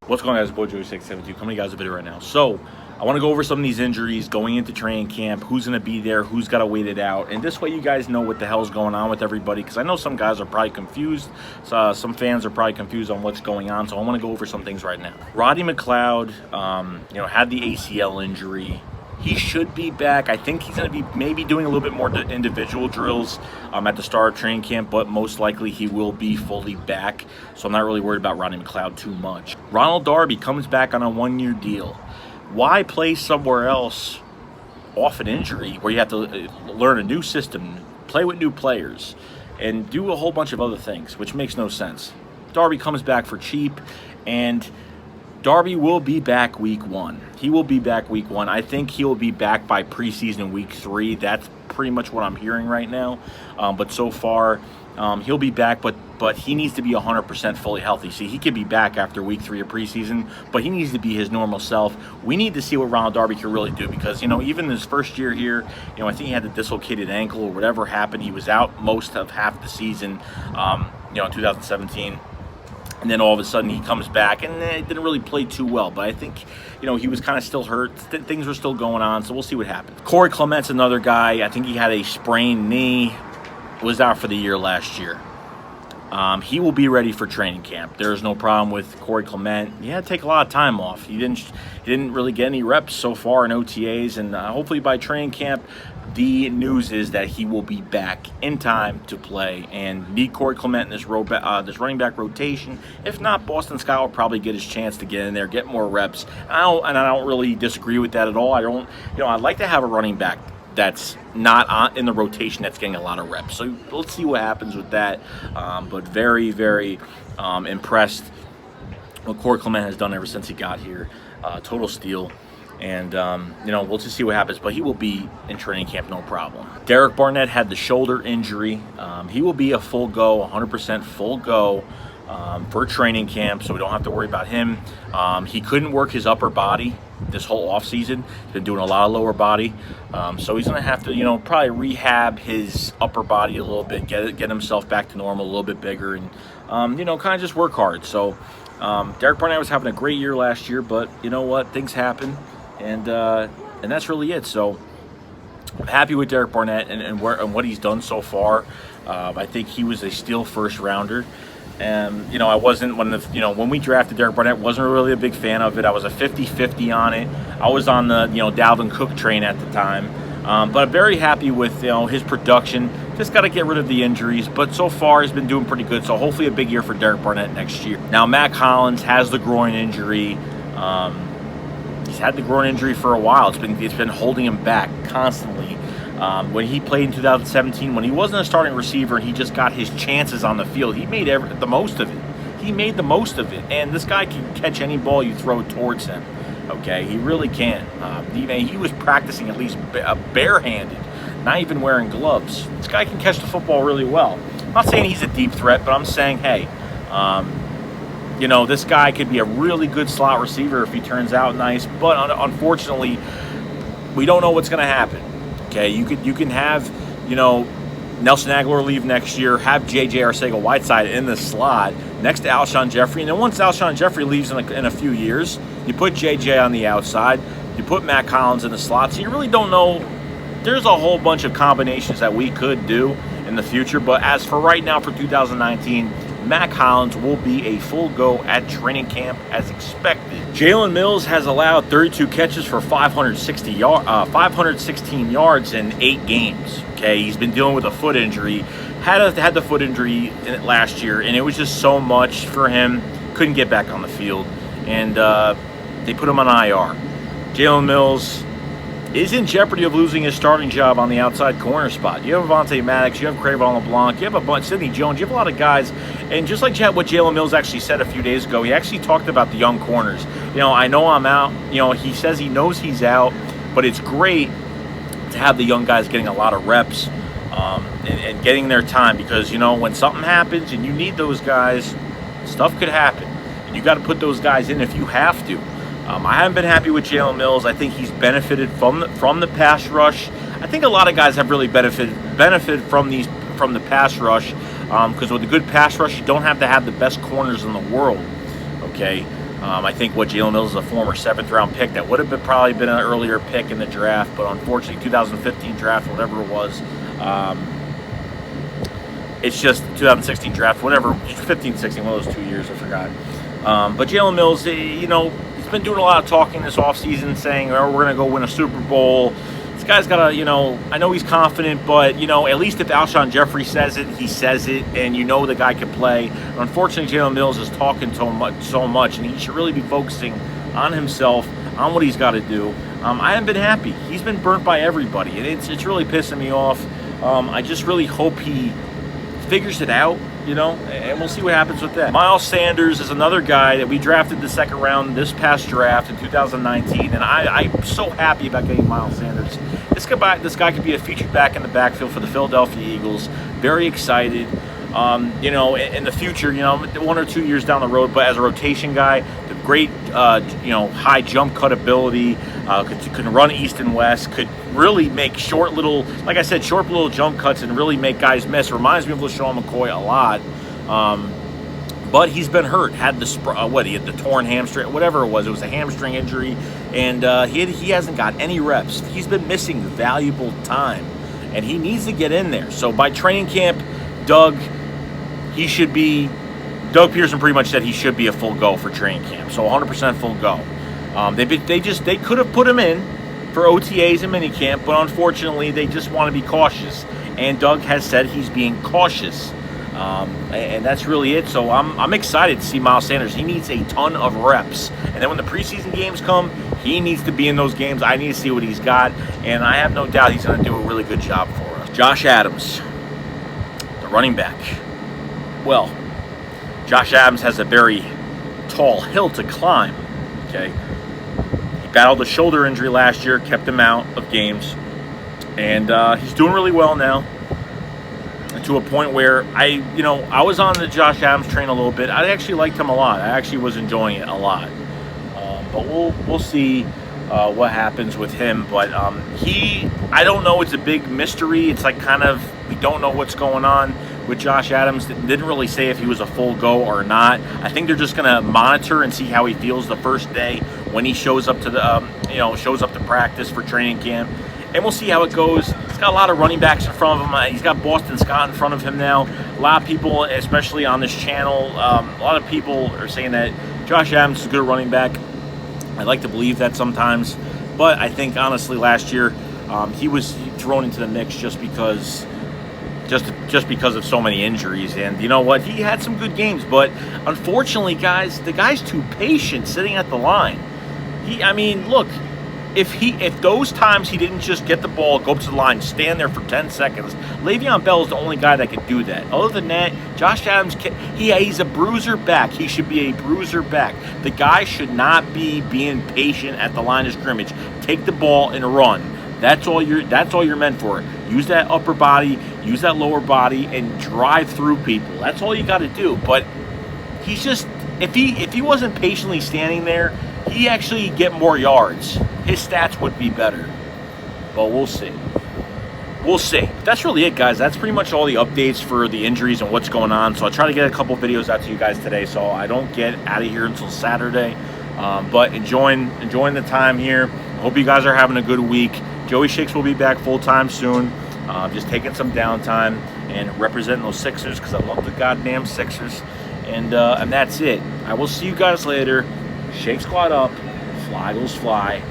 What's going on, guys? Boy Joey 672 coming to you guys a video right now. So I want to go over some of these injuries going into training camp, who's going to be there, who's got to wait it out, and this way you guys know what the hell's going on with everybody, because I know some guys are probably confused. Some fans are probably confused on what's going on, so I want to go over some things right now. Rowdy McCloud, had the ACL injury. He should be back. I think he's going to be maybe doing a little bit more individual drills at the start of training camp, but most likely he will be fully back. So I'm not really worried about Rowdy McCloud too much. Ronald Darby comes back on a one-year deal. Why play somewhere else off an injury where you have to learn a new system, play with new players, and do a whole bunch of other things, which makes no sense. Darby comes back for cheap, and Darby will be back week 1. He will be back week 1. I think he will be back by preseason week 3. That's pretty much what I'm hearing right now. But so far, he'll be back, but he needs to be 100% fully healthy. See, he could be back after week 3 of preseason, but he needs to be his normal self. We need to see what Ronald Darby can really do because, even in his first year here, I think he had the dislocated ankle or whatever happened. He was out most of half the season, in 2017. And then all of a sudden he comes back and it didn't really play too well. But I think, he was kind of still hurt. Things were still going on, so we'll see what happens. Clement's another guy. I think he had a sprained knee, was out for the year last year. He will be ready for training camp. There's no problem with Clement. He had to take a lot of time off. He didn't really get any reps so far in OTAs, and hopefully by training camp, the news is that he will be back in time to play and need Clement in this running back rotation. If not, Boston Scott will probably get his chance to get in there, get more reps. I don't really disagree with that at all. I'd like to have a running back that's not in the rotation that's getting a lot of reps. So let's see what happens with that. But very, very impressed what Clement has done ever since he got here. Total steal. And, we'll just see what happens. But he will be in training camp, no problem. Barnett had the shoulder injury. He will be a full go, 100% full go for training camp, so we don't have to worry about him. He couldn't work his upper body this whole offseason. He's been doing a lot of lower body. So he's going to have to, probably rehab his upper body a little bit, get himself back to normal, a little bit bigger, and, kind of just work hard. So Barnett was having a great year last year, but you know what? Things happen. And that's really it. So I'm happy with Barnett and what he's done so far. I think he was a steal first rounder. And, I wasn't when we drafted Barnett, wasn't really a big fan of it. I was a 50-50 on it. I was on the, Dalvin Cook train at the time. But I'm very happy with, his production. Just got to get rid of the injuries. But so far, he's been doing pretty good. So hopefully a big year for Barnett next year. Now, Mac Hollins has the groin injury. He's had the groin injury for a while. It's been holding him back constantly. When he played in 2017, when he wasn't a starting receiver and he just got his chances on the field, he made the most of it. He made the most of it. And this guy can catch any ball you throw towards him. Okay, he really can. He was practicing at least barehanded, not even wearing gloves. This guy can catch the football really well. I'm not saying he's a deep threat, but I'm saying, hey, this guy could be a really good slot receiver if he turns out nice, but unfortunately, we don't know what's going to happen. Okay, you can have, Nelson Aguilar leave next year, have J.J. Arcega-Whiteside in the slot next to Alshon Jeffrey, and then once Alshon Jeffrey leaves in a few years, you put J.J. on the outside, you put Matt Collins in the slot, so you really don't know. There's a whole bunch of combinations that we could do in the future, but as for right now, for 2019, Mac Hollins will be a full go at training camp as expected. Jaylen Mills has allowed 32 catches for 516 yards in 8 games. Okay, he's been dealing with a foot injury. Had the foot injury last year, and it was just so much for him. Couldn't get back on the field, and they put him on IR. Jaylen Mills is in jeopardy of losing his starting job on the outside corner spot. You have Avonte Maddox, you have Crayvon LeBlanc, you have a bunch, Sidney Jones, you have a lot of guys. And just like what Jaylen Mills actually said a few days ago, he actually talked about the young corners. I know I'm out. He says he knows he's out, but it's great to have the young guys getting a lot of reps and getting their time because, when something happens and you need those guys, stuff could happen. And you got to put those guys in if you have to. I haven't been happy with Jaylen Mills. I think he's benefited from the pass rush. I think a lot of guys have really benefited from the pass rush because with a good pass rush, you don't have to have the best corners in the world. Okay, I think Jaylen Mills is a former 7th-round pick that would have probably been an earlier pick in the draft, but unfortunately 2015 draft, whatever it was, it's just 2016 draft, whatever, 15, 16, one of those 2 years, I forgot. But Jaylen Mills, he's been doing a lot of talking this offseason, saying, oh, we're going to go win a Super Bowl. This guy's got to, I know he's confident, but, at least if Alshon Jeffrey says it, he says it, and the guy can play. But unfortunately, Jaylen Mills is talking so much, and he should really be focusing on himself, on what he's got to do. I haven't been happy. He's been burnt by everybody, and it's really pissing me off. I just really hope he figures it out, and we'll see what happens with that. Miles Sanders is another guy that we drafted the 2nd round this past draft in 2019, and I'm so happy about getting Miles Sanders. This guy could be a featured back in the backfield for the Philadelphia Eagles. Very excited. In the future, 1 or 2 years down the road, but as a rotation guy, the great, high jump cut ability, can run east and west, could really make short little jump cuts and really make guys miss. Reminds me of LaShawn McCoy a lot. But he's been hurt. Had he had the torn hamstring, whatever it was. It was a hamstring injury, and he hasn't got any reps. He's been missing valuable time, and he needs to get in there. So by training camp, Doug Pearson pretty much said he should be a full go for training camp. So 100% full go. They could have put him in for OTAs and minicamp, but unfortunately they just want to be cautious. And Doug has said he's being cautious. And that's really it. So I'm excited to see Miles Sanders. He needs a ton of reps. And then when the preseason games come, he needs to be in those games. I need to see what he's got. And I have no doubt he's going to do a really good job for us. Josh Adams, the running back. Well, Josh Adams has a very tall hill to climb. Okay. He battled a shoulder injury last year, kept him out of games. And he's doing really well now. To a point where I was on the Josh Adams train a little bit. I actually liked him a lot. I actually was enjoying it a lot. But we'll see what happens with him. But I don't know. It's a big mystery. It's like we don't know what's going on with Josh Adams. Didn't really say if he was a full go or not. I think they're just going to monitor and see how he feels the first day when he shows up to practice for training camp. And we'll see how it goes. He's got a lot of running backs in front of him. He's got Boston Scott in front of him now. A lot of people, especially on this channel, a lot of people are saying that Josh Adams is a good running back. I like to believe that sometimes. But I think, honestly, last year he was thrown into the mix just because of so many injuries. And you know what? He had some good games. But unfortunately, guys, the guy's too patient sitting at the line. Look. If those times he didn't just get the ball, go up to the line, stand there for 10 seconds, Le'Veon Bell is the only guy that could do that. Other than that, Josh Adams, he's a bruiser back. He should be a bruiser back. The guy should not be being patient at the line of scrimmage. Take the ball and run. That's all you're meant for. Use that upper body, use that lower body, and drive through people. That's all you got to do. But he's just, if he wasn't patiently standing there, he'd actually get more yards. His stats would be better. But we'll see. We'll see. That's really it, guys. That's pretty much all the updates for the injuries and what's going on. So I'll try to get a couple videos out to you guys today so I don't get out of here until Saturday. But enjoying the time here. Hope you guys are having a good week. Joey Shakes will be back full-time soon. Just taking some downtime and representing those Sixers because I love the goddamn Sixers. And that's it. I will see you guys later. Shake Squad up. Fly Eagles fly.